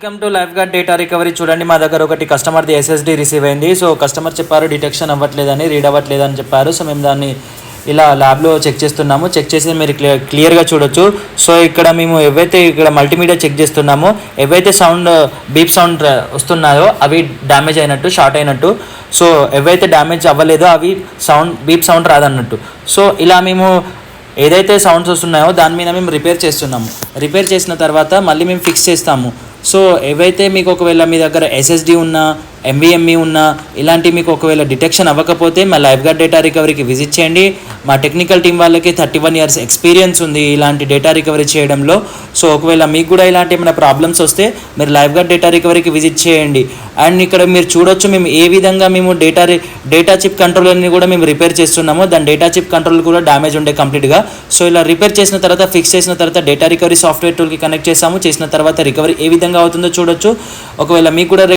Welcome to Life Guard Data Recovery. చూడండి, మా దగ్గర ఒకటి కస్టమర్ది ఎస్ఎస్డి రిసీవ్ అయింది. సో కస్టమర్ చెప్పారు డిటెక్షన్ అవ్వట్లేదని, రీడ్ అవ్వట్లేదని చెప్పారు. సో మేము దాన్ని ఇలా ల్యాబ్లో చెక్ చేస్తున్నాము. చెక్ చేసి మీరు క్లియర్గా చూడొచ్చు. సో ఇక్కడ మేము ఇక్కడ మల్టీమీడియా చెక్ చేస్తున్నామో ఏవైతే బీప్ సౌండ్ వస్తున్నాయో అవి డ్యామేజ్ అయినట్టు, షార్ట్ అయినట్టు. సో ఏవైతే డ్యామేజ్ అవ్వలేదో అవి బీప్ సౌండ్ రాదన్నట్టు. సో ఇలా మేము ఏదైతే సౌండ్స్ వస్తున్నాయో దాని మీద మేము రిపేర్ చేస్తున్నాము. రిపేర్ చేసిన తర్వాత మళ్ళీ మేము ఫిక్స్ చేస్తాము. సో ఏవైతే మీకు ఒకవేళ మీ దగ్గర ఎస్ఎస్డి ఉన్నా, ఎంబీఎంఈ ఉన్నా, ఇలాంటి మీకు ఒకవేళ డిటెక్షన్ అవ్వకపోతే మా లైఫ్ గార్డ్ డేటా రికవరీకి విజిట్ చేయండి. మా టెక్నికల్ టీం వాళ్ళకి 31 years ఎక్స్పీరియన్స్ ఉంది ఇలాంటి డేటా రికవరీ చేయడంలో. సో ఒకవేళ మీకు కూడా ఇలాంటి ఏమైనా ప్రాబ్లమ్స్ వస్తే మీరు లైఫ్ గార్డ్ డేటా రికవరీకి విజిట్ చేయండి. అండ్ ఇక్కడ మీరు చూడొచ్చు మేము ఏ విధంగా మేము డేటా చిప్ కంట్రోలర్ని కూడా మేము రిపేర్ చేస్తున్నాము. దాని డేటా చిప్ కంట్రోల్ కూడా డ్యామేజ్ ఉండే కంప్లీట్గా. సో ఇలా రిపేర్ చేసిన తర్వాత, ఫిక్స్ చేసిన తర్వాత డేటా రికవరీ సాఫ్ట్వేర్ టూల్కి కనెక్ట్ చేసాము. చేసిన తర్వాత రికవరీ ఏ విధంగా అవుతుందో చూడొచ్చు. ఒకవేళ మీకు కూడా